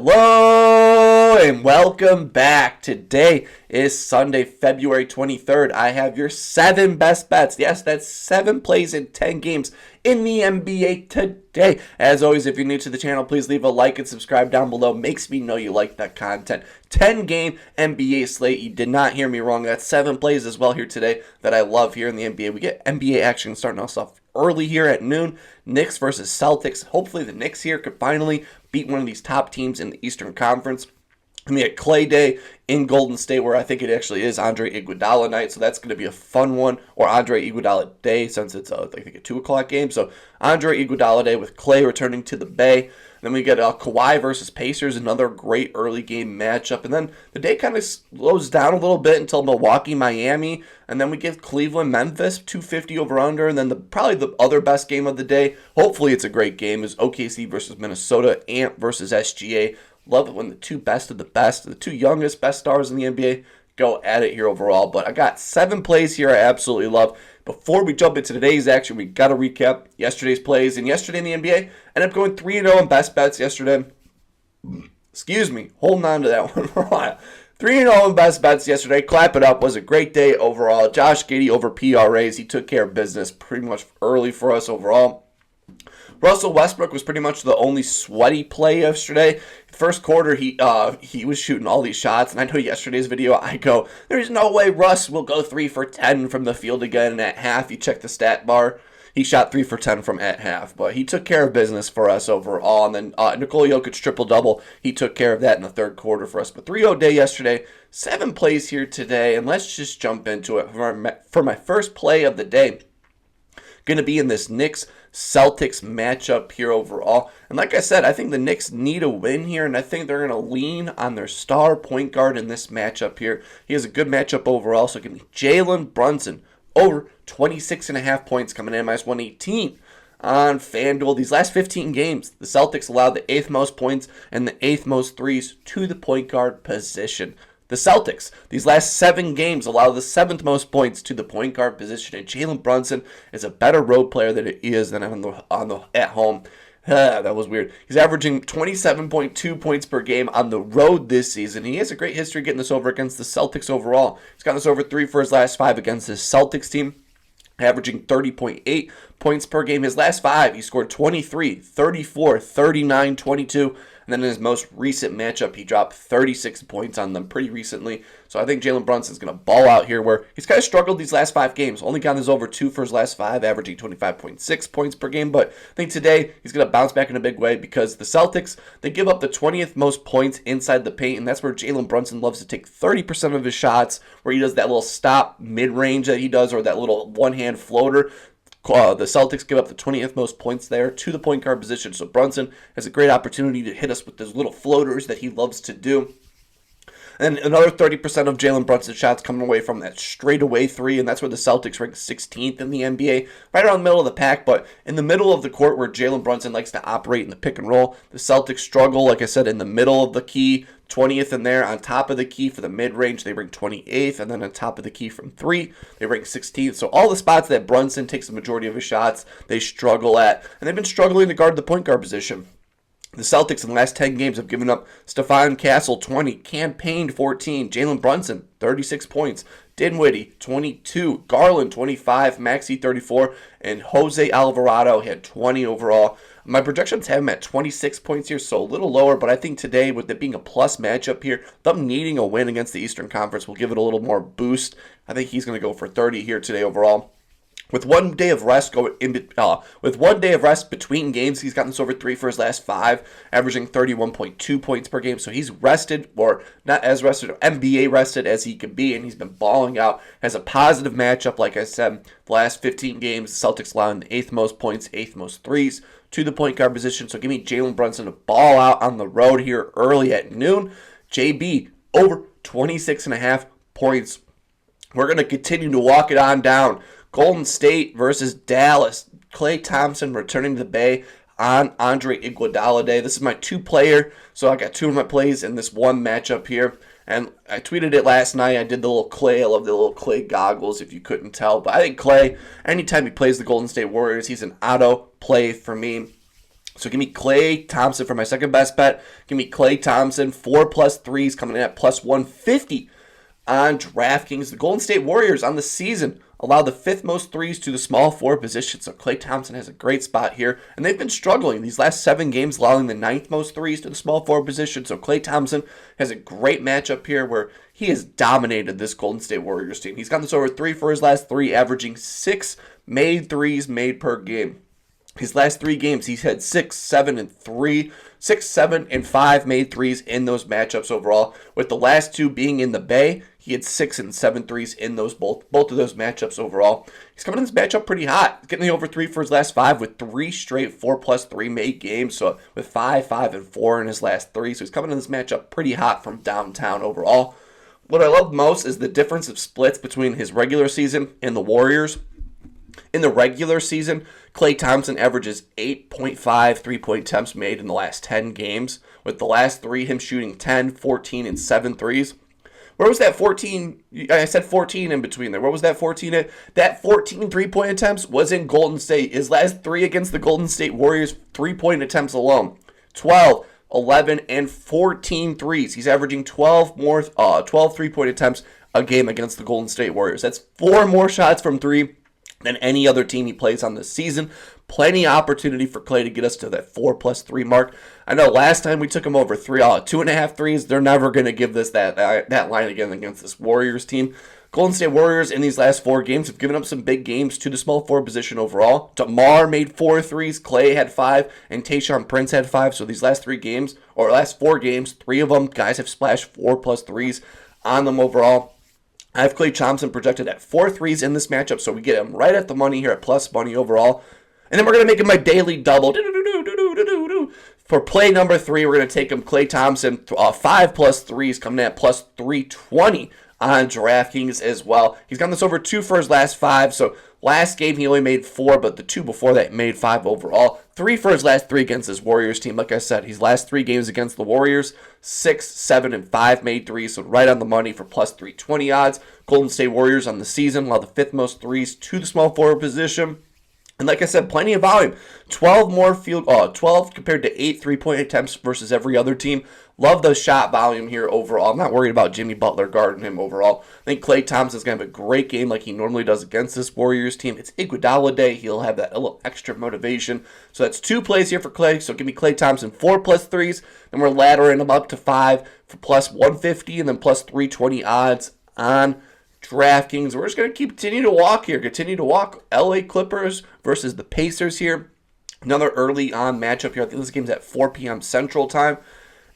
Hello and welcome back. Today is Sunday, February 23rd. I have your 7 best bets. Yes, that's 7 plays in 10 games in the NBA today. As always, if you're new to the channel, please leave a like and subscribe down below. Makes me know you like that content. 10-game NBA slate. You did not hear me wrong. That's 7 plays as well here today that I love here in the NBA. We get NBA action starting us off early here at noon. Knicks versus Celtics. Hopefully the Knicks here could finally beat one of these top teams in the Eastern Conference. And we had Clay Day in Golden State, where I think it actually is Andre Iguodala night, so that's going to be a fun one. Or Andre Iguodala Day, since it's I think a 2 o'clock game. So Andre Iguodala Day with Clay returning to the Bay. Then we get Kawhi versus Pacers, another great early game matchup. And then the day kind of slows down a little bit until Milwaukee, Miami. And then we get Cleveland, Memphis, 250 over under. And then probably the other best game of the day, hopefully it's a great game, is OKC versus Minnesota, Ant versus SGA. Love it when the two best of the best, the two youngest best stars in the NBA, go at it here overall. But I got 7 plays here I absolutely love. Before we jump into today's action, we got to recap yesterday's plays. And yesterday in the NBA, ended up going 3-0 in best bets yesterday. Excuse me, holding on to that one for a while. 3-0 in best bets yesterday. Clap it up. Was a great day overall. Josh Giddey over PRAs. He took care of business pretty much early for us overall. Russell Westbrook was pretty much the only sweaty play yesterday. First quarter, he was shooting all these shots, and I know yesterday's video, I go, there's no way Russ will go 3 for 10 from the field again, and at half, you check the stat bar, he shot 3 for 10 from at half, but he took care of business for us overall, and then Nikola Jokic triple-double, he took care of that in the third quarter for us, but 3-0 day yesterday, 7 plays here today, and let's just jump into it. For my first play of the day, going to be in this Knicks-Celtics matchup here overall. And like I said, I think the Knicks need a win here, and I think they're going to lean on their star point guard in this matchup here. He has a good matchup overall, so it can be Jalen Brunson over 26.5 points coming in, minus 118 on FanDuel. These last 15 games, the Celtics allowed the 8th most points and the 8th most threes to the point guard position. The Celtics, these last 7 games, allow the 7th most points to the point guard position, and Jalen Brunson is a better road player than it is than at home. That was weird. He's averaging 27.2 points per game on the road this season. He has a great history getting this over against the Celtics overall. He's gotten this over 3 for his last 5 against his Celtics team, averaging 30.8 points per game. His last 5, he scored 23, 34, 39, 22. And then in his most recent matchup, he dropped 36 points on them pretty recently. So I think Jalen Brunson's going to ball out here, where he's kind of struggled these last 5 games. Only gotten his over 2 for his last 5, averaging 25.6 points per game. But I think today he's going to bounce back in a big way, because the Celtics, they give up the 20th most points inside the paint. And that's where Jalen Brunson loves to take 30% of his shots, where he does that little stop mid-range that he does, or that little one-hand floater. The Celtics give up the 20th most points there to the point guard position. So Brunson has a great opportunity to hit us with those little floaters that he loves to do. And another 30% of Jalen Brunson's shots coming away from that straightaway 3, and that's where the Celtics rank 16th in the NBA, right around the middle of the pack. But in the middle of the court, where Jalen Brunson likes to operate in the pick and roll, the Celtics struggle, like I said, in the middle of the key, 20th in there. On top of the key for the mid-range, they rank 28th, and then on top of the key from 3, they rank 16th. So all the spots that Brunson takes the majority of his shots, they struggle at, and they've been struggling to guard the point guard position. The Celtics in the last 10 games have given up Stephon Castle 20, Cam Payne 14, Jalen Brunson 36 points, Dinwiddie 22, Garland 25, Maxey 34, and Jose Alvarado had 20 overall. My projections have him at 26 points here, so a little lower, but I think today, with it being a plus matchup here, them needing a win against the Eastern Conference will give it a little more boost. I think he's going to go for 30 here today overall. With one day of rest between games, he's gotten this over 3 for his last 5, averaging 31.2 points per game. So he's rested, or not as rested, or NBA rested as he can be, and he's been balling out. Has a positive matchup, like I said. The last 15 games, the Celtics allowing the 8th most points, 8th most threes to the point guard position. So give me Jalen Brunson to ball out on the road here early at noon. JB over 26.5 points. We're going to continue to walk it on down. Golden State versus Dallas. Klay Thompson returning to the Bay on Andre Iguodala Day. This is my 2-player, so I got 2 of my plays in this one matchup here. And I tweeted it last night. I did the little Klay. I love the little Klay goggles, if you couldn't tell. But I think Klay, anytime he plays the Golden State Warriors, he's an auto play for me. So give me Klay Thompson for my second best bet. Give me Klay Thompson, 4+ threes coming in at plus 150 on DraftKings. The Golden State Warriors on the season allow the 5th most threes to the small forward position. So Klay Thompson has a great spot here. And they've been struggling these last 7 games, allowing the 9th most threes to the small forward position. So Klay Thompson has a great matchup here where he has dominated this Golden State Warriors team. He's gotten this over 3 for his last 3, averaging 6 made threes made per game. His last 3 games, he's had 6, 7, and 5 made threes in those matchups overall. With the last 2 being in the Bay, he had 6 and 7 threes in those both of those matchups overall. He's coming in this matchup pretty hot. He's getting the over 3 for his last 5 with 3 straight 4+3 made games. So with 5, 5, and 4 in his last 3. So he's coming in this matchup pretty hot from downtown overall. What I love most is the difference of splits between his regular season and the Warriors. In the regular season, Klay Thompson averages 8.5 three-point attempts made in the last 10 games, with the last 3 him shooting 10, 14, and 7 threes. Where was that 14? I said 14 in between there. Where was that 14 at? That 14 three-point attempts was in Golden State. His last 3 against the Golden State Warriors, 3-point attempts alone. 12, 11, and 14 threes. He's averaging 12 three-point attempts a game against the Golden State Warriors. That's 4 more shots from 3 than any other team he plays on this season. Plenty of opportunity for Klay to get us to that 4+3 mark. I know last time we took him over 2.5 threes. They're never going to give this that line again against this Warriors team. Golden State Warriors in these last 4 games have given up some big games to the small forward position overall. DeMar made 4 threes, Klay had 5, and Tayshaun Prince had 5. So these last 4 games, 3 of them guys have splashed 4+ threes on them overall. I have Klay Thompson projected at 4 threes in this matchup, so we get him right at the money here at plus money overall. And then we're going to make him my daily double. For play number 3, we're going to take him Klay Thompson, 5+ threes coming in at plus 320 on DraftKings as well. He's gotten this over 2 for his last 5, so last game he only made 4, but the 2 before that made 5 overall. 3 for his last 3 against his Warriors team. Like I said, his last 3 games against the Warriors, 6, 7, and 5 made 3, so right on the money for plus 320 odds. Golden State Warriors on the season allow the 5th most threes to the small forward position. And like I said, plenty of volume. 12 compared to 8 3-point attempts versus every other team. Love the shot volume here overall. I'm not worried about Jimmy Butler guarding him overall. I think Klay Thompson's going to have a great game like he normally does against this Warriors team. It's Iguodala day. He'll have that a little extra motivation. So that's 2 plays here for Klay. So give me Klay Thompson 4+ threes. Then we're laddering him up to 5 for plus 150 and then plus 320 odds on DraftKings. We're just going to continue to walk here. Continue to walk. LA Clippers versus the Pacers here. Another early on matchup here. I think this game's at 4 p.m. Central Time.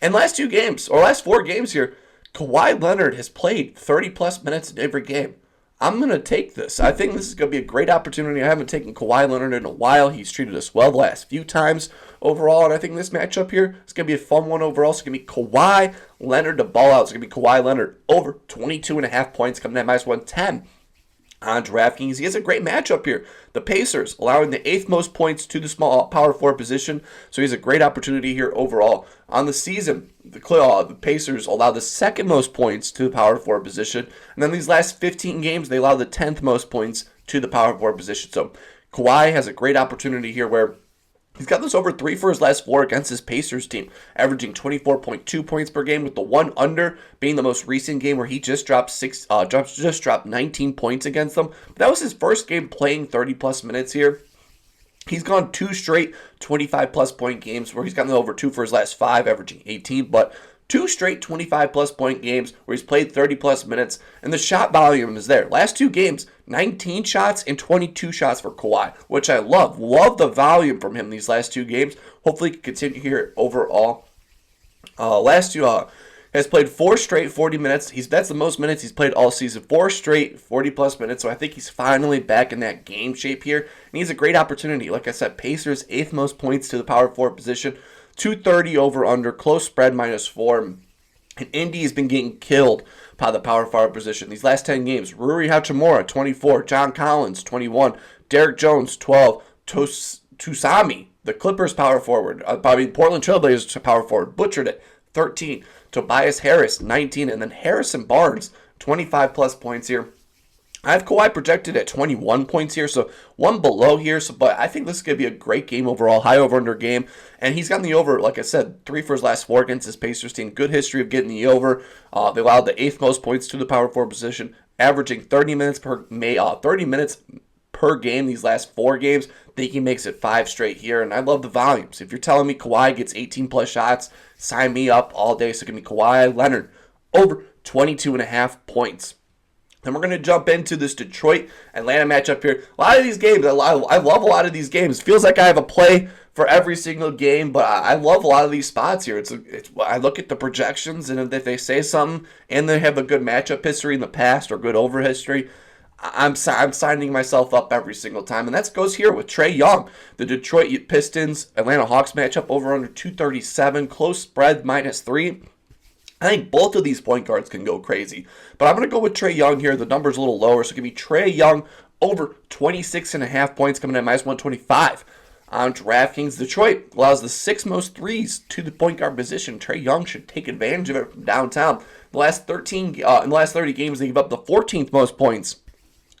And last 4 games here, Kawhi Leonard has played 30+ minutes in every game. I'm going to take this. I think this is going to be a great opportunity. I haven't taken Kawhi Leonard in a while. He's treated us well the last few times overall, and I think this matchup here is going to be a fun one overall. It's going to be Kawhi Leonard to ball out. It's going to be Kawhi Leonard over 22.5 points coming at minus 110 on DraftKings. He has a great matchup here. The Pacers allowing the 8th most points to the small power forward position, so he has a great opportunity here overall. On the season, the Pacers allow the 2nd most points to the power forward position, and then these last 15 games, they allow the 10th most points to the power forward position. So Kawhi has a great opportunity here where he's got this over 3 for his last 4 against his Pacers team, averaging 24.2 points per game, with the one under being the most recent game where he just dropped 19 points against them. But that was his first game playing 30+ minutes here. He's gone 2 straight 25+ point games where he's gotten over 2 for his last 5, averaging 18, but 2 straight 25+ point games where he's played 30+ minutes, and the shot volume is there. Last 2 games, 19 shots and 22 shots for Kawhi, which I love. Love the volume from him these last 2 games. Hopefully he can continue here overall. Has played 4 straight 40 minutes. That's the most minutes he's played all season. 4 straight 40+ minutes. So I think he's finally back in that game shape here. And he has a great opportunity. Like I said, Pacers 8th most points to the power forward position. 230 over under. Close spread -4. And Indy has been getting killed by the power forward position. These last 10 games, Rui Hachimura, 24. John Collins, 21. Derek Jones, 12. Tusami, the Clippers power forward. Portland Trailblazers power forward. Butchered it, 13. Tobias Harris, 19. And then Harrison Barnes, 25+ points here. I have Kawhi projected at 21 points here, so one below here. But I think this is going to be a great game overall, high over-under game. And he's gotten the over, like I said, 3 for his last 4 against his Pacers team. Good history of getting the over. They allowed the 8th most points to the power forward position, averaging 30 minutes per game these last 4 games. I think he makes it 5 straight here, and I love the volumes. If you're telling me Kawhi gets 18-plus shots, sign me up all day. So give me Kawhi Leonard over 22.5 points. Then we're going to jump into this Detroit-Atlanta matchup here. A lot of these games, I love a lot of these games. Feels like I have a play for every single game, but I love a lot of these spots here. I look at the projections, and if they say something and they have a good matchup history in the past or good over history, I'm signing myself up every single time. And that goes here with Trae Young. The Detroit Pistons, Atlanta Hawks matchup over under 237, close spread -3. I think both of these point guards can go crazy. But I'm going to go with Trae Young here. The number's a little lower, so give me Trae Young over 26.5 points coming at -125. On DraftKings, Detroit allows the 6th most threes to the point guard position. Trae Young should take advantage of it from downtown. In the last 30 games, they give up the 14th most points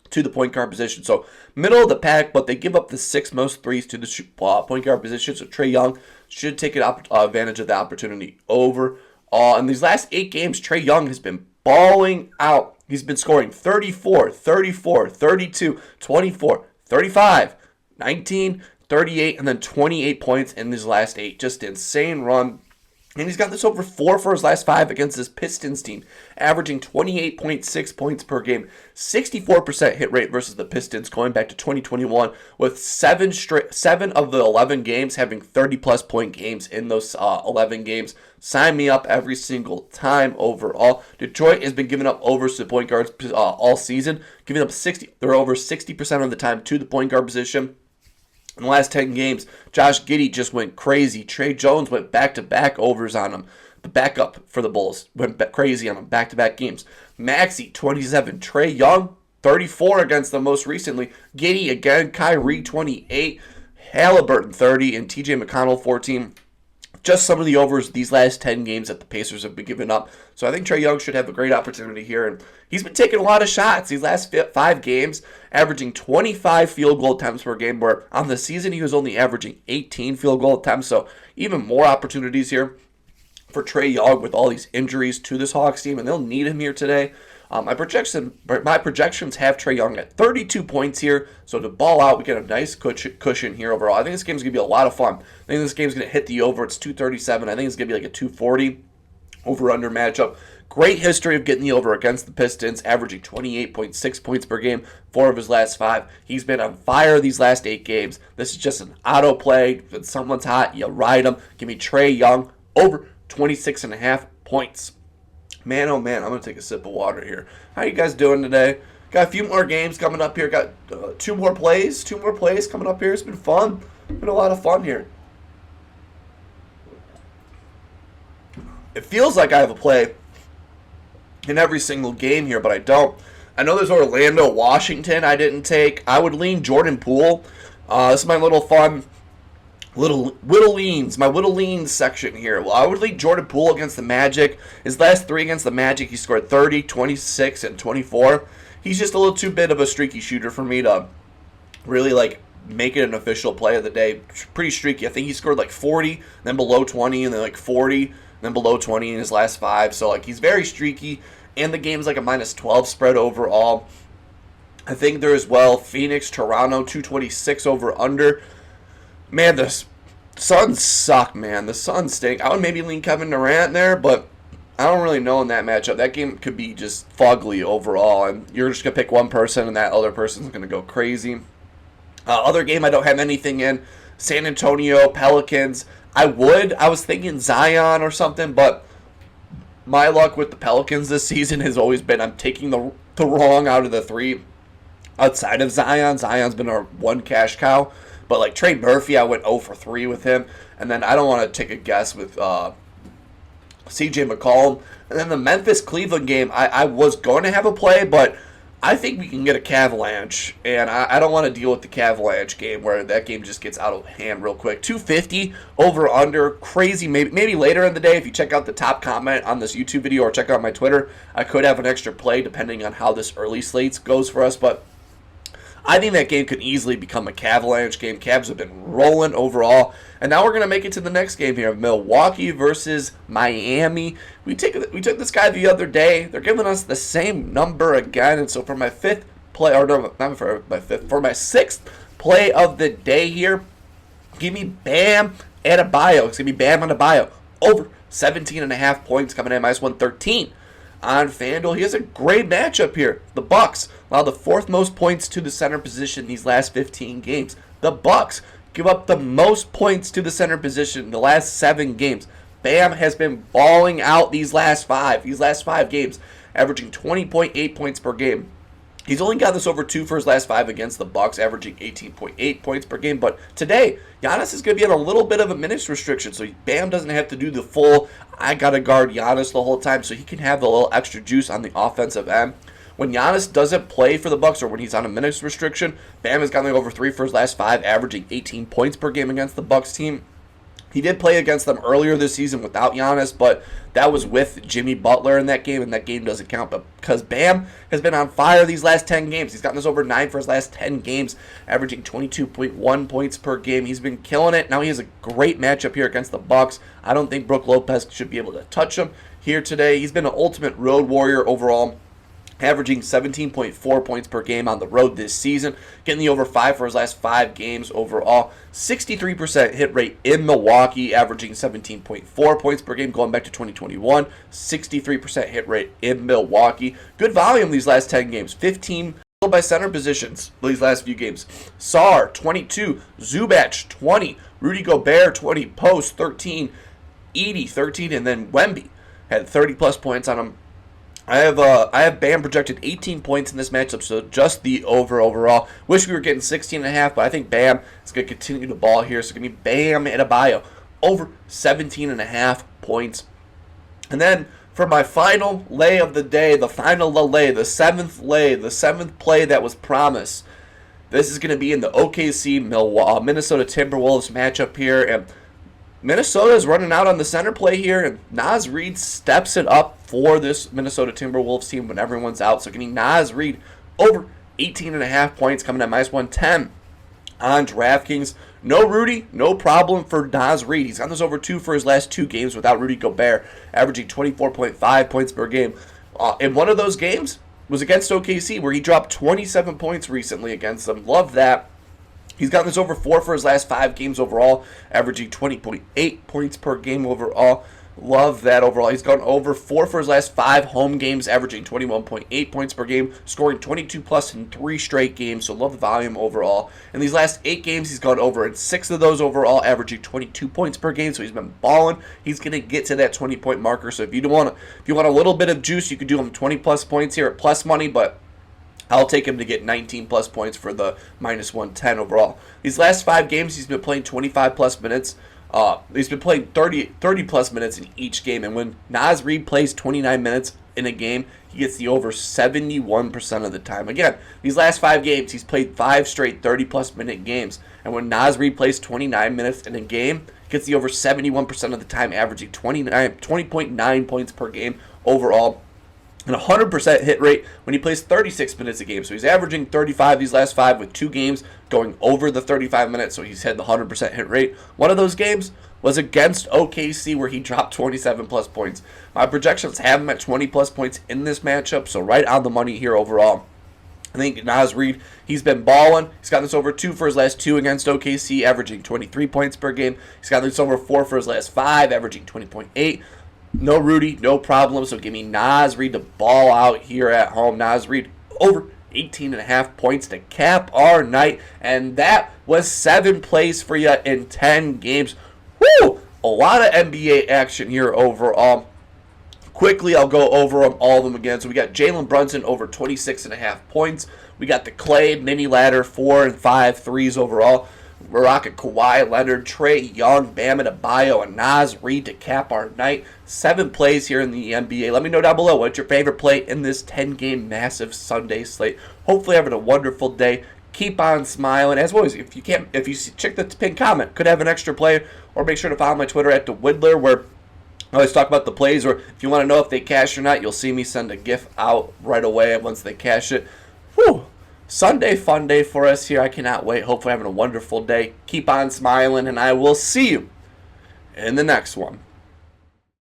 to the point guard position. So middle of the pack, but they give up the 6th most threes to the point guard position. So Trae Young should take advantage of the opportunity over. In these last 8 games, Trae Young has been balling out. He's been scoring 34, 34, 32, 24, 35, 19, 38, and then 28 points in these last 8. Just insane run. And he's got this over 4 for his last 5 against his Pistons team, averaging 28.6 points per game, 64% hit rate versus the Pistons going back to 2021, with 7 of the 11 games having 30-plus point games in those 11 games. Sign me up every single time overall. Detroit has been giving up overs to point guards all season, giving up 60. They're over 60% of the time to the point guard position. In the last 10 games, Josh Giddey just went crazy. Trey Jones went back-to-back overs on him. The backup for the Bulls went crazy on him, back-to-back games. Maxey, 27. Trae Young, 34 against them most recently. Giddey again. Kyrie, 28. Halliburton, 30. And TJ McConnell, 14. Just some of the overs these last 10 games that the Pacers have been giving up. So I think Trae Young should have a great opportunity here. And he's been taking a lot of shots these last 5 games, averaging 25 field goal attempts per game, where on the season he was only averaging 18 field goal attempts. So even more opportunities here for Trae Young with all these injuries to this Hawks team, and they'll need him here today. My projections have Trae Young at 32 points here. So to ball out, we get a nice cushion here overall. I think this game's going to be a lot of fun. I think this game's going to hit the over. It's 237. I think it's going to be like a 240 over-under matchup. Great history of getting the over against the Pistons, averaging 28.6 points per game, 4 of his last 5. He's been on fire these last 8 games. This is just an auto play. When someone's hot, you ride them. Give me Trae Young over 26.5 points. Man, oh man, I'm going to take a sip of water here. How you guys doing today? Got a few more games coming up here. Got 2 more plays coming up here. It's been fun. Been a lot of fun here. It feels like I have a play in every single game here, but I don't. I know there's Orlando, Washington I didn't take. I would lean Jordan Poole. This is my little fun Whittle leans section here. Well, I would lead Jordan Poole against the Magic. His last 3 against the Magic, he scored 30, 26, and 24. He's just a little too bit of a streaky shooter for me to really make it an official play of the day. Pretty streaky. I think he scored 40, then below 20, and then 40, then below 20 in his last 5. So he's very streaky, and the game's a -12 spread overall. I think there as well Phoenix, Toronto, 226 over under. Man, the Suns suck, man. The Suns stink. I would maybe lean Kevin Durant there, but I don't really know in that matchup. That game could be just fugly overall, and you're just going to pick one person, and that other person's going to go crazy. Other game I don't have anything in, San Antonio, Pelicans. I was thinking Zion or something, but my luck with the Pelicans this season has always been I'm taking the wrong out of the 3 outside of Zion. Zion's been our one cash cow. But Trey Murphy, I went 0 for 3 with him. And then I don't want to take a guess with CJ McCollum. And then the Memphis-Cleveland game, I was going to have a play, but I think we can get a Cavalanche, and I don't want to deal with the Cavalanche game where that game just gets out of hand real quick. 250 over under, crazy. Maybe later in the day, if you check out the top comment on this YouTube video or check out my Twitter, I could have an extra play depending on how this early slate goes for us. But I think that game could easily become a Cavalanche game. Cavs have been rolling overall. And now we're going to make it to the next game here. Milwaukee versus Miami. We took this guy the other day. They're giving us the same number again. And so for my fifth play, or no, not for my fifth, for my sixth play of the day here, give me Bam Adebayo. It's going to be Bam Adebayo. Over 17.5 points coming in minus 113. On FanDuel, he has a great matchup here. The Bucks allow the fourth most points to the center position these last 15 games. The Bucks give up the most points to the center position in the last 7 games. Bam has been balling out these last 5 games, averaging 20.8 points per game. He's only got this over 2 for his last 5 against the Bucks, averaging 18.8 points per game. But today, Giannis is going to be on a little bit of a minutes restriction, so Bam doesn't have to do the full, I got to guard Giannis the whole time, so he can have a little extra juice on the offensive end. When Giannis doesn't play for the Bucks or when he's on a minutes restriction, Bam has gotten over 3 for his last 5, averaging 18 points per game against the Bucks team. He did play against them earlier this season without Giannis, but that was with Jimmy Butler in that game, and that game doesn't count. But because Bam has been on fire these last 10 games, he's gotten this over 9 for his last 10 games, averaging 22.1 points per game. He's been killing it. Now he has a great matchup here against the Bucks. I don't think Brook Lopez should be able to touch him here today. He's been an ultimate road warrior overall, averaging 17.4 points per game on the road this season, getting the over 5 for his last 5 games overall. 63% hit rate in Milwaukee, averaging 17.4 points per game going back to 2021. 63% hit rate in Milwaukee. Good volume these last 10 games. 15 by center positions these last few games. Sar, 22. Zubac, 20. Rudy Gobert, 20. Post, 13. Edey, 13. And then Wemby had 30-plus points on him. I have Bam projected 18 points in this matchup, so just the over overall. Wish we were getting 16.5, but I think Bam is going to continue to ball here. So give me Bam Adebayo over 17.5 points. And then for my final lay of the day, the seventh play that was promised. This is going to be in the OKC Minnesota Timberwolves matchup here, and Minnesota is running out on the center play here, and Naz Reid steps it up for this Minnesota Timberwolves team when everyone's out. So getting Naz Reid over 18.5 points coming at minus 110 on DraftKings. No Rudy, no problem for Naz Reid. He's gotten this over 2 for his last 2 games without Rudy Gobert, averaging 24.5 points per game. In one of those games was against OKC, where he dropped 27 points recently against them. Love that. He's gotten this over 4 for his last 5 games overall, averaging 20.8 points per game overall. Love that overall. He's gone over 4 for his last 5 home games, averaging 21.8 points per game, scoring 22-plus in 3 straight games, so love the volume overall. In these last 8 games, he's gone over in 6 of those overall, averaging 22 points per game, so he's been balling. He's going to get to that 20-point marker, so if you want a little bit of juice, you could do him 20-plus points here at plus money, but I'll take him to get 19-plus points for the minus 110 overall. These last 5 games, he's been playing 25-plus minutes. He's been playing 30-plus minutes in each game. And when Naz Reid plays 29 minutes in a game, he gets the over 71% of the time. Again, these last 5 games, he's played 5 straight 30-plus minute games. And when Naz Reid plays 29 minutes in a game, he gets the over 71% of the time, averaging 20.9 points per game overall. And 100% hit rate when he plays 36 minutes a game. So he's averaging 35 these last 5 with 2 games going over the 35 minutes. So he's had the 100% hit rate. One of those games was against OKC where he dropped 27-plus points. My projections have him at 20-plus points in this matchup. So right on the money here overall. I think Naz Reid, he's been balling. He's got this over 2 for his last 2 against OKC, averaging 23 points per game. He's got this over 4 for his last 5, averaging 20.8. No Rudy, no problem. So give me Naz Reid to ball out here at home. Naz Reid over 18.5 points to cap our night. And that was 7 plays for you in 10 games. Woo! A lot of NBA action here overall. Quickly, I'll go over them, all of them again. So we got Jalen Brunson over 26.5 points. We got the Clay mini ladder 4 and 5 threes overall. We're rocking Kawhi Leonard, Trae Young, Bam Adebayo, and Naz Reid to cap our night. 7 plays here in the NBA. Let me know down below what's your favorite play in this 10-game massive Sunday slate. Hopefully having a wonderful day. Keep on smiling. As always, if you check the pinned comment, could have an extra play, or make sure to follow my Twitter at DaWiddler, where I always talk about the plays, or if you want to know if they cash or not, you'll see me send a GIF out right away once they cash it. Whew. Sunday fun day for us here. I cannot wait. Hopefully having a wonderful day. Keep on smiling, and I will see you in the next one.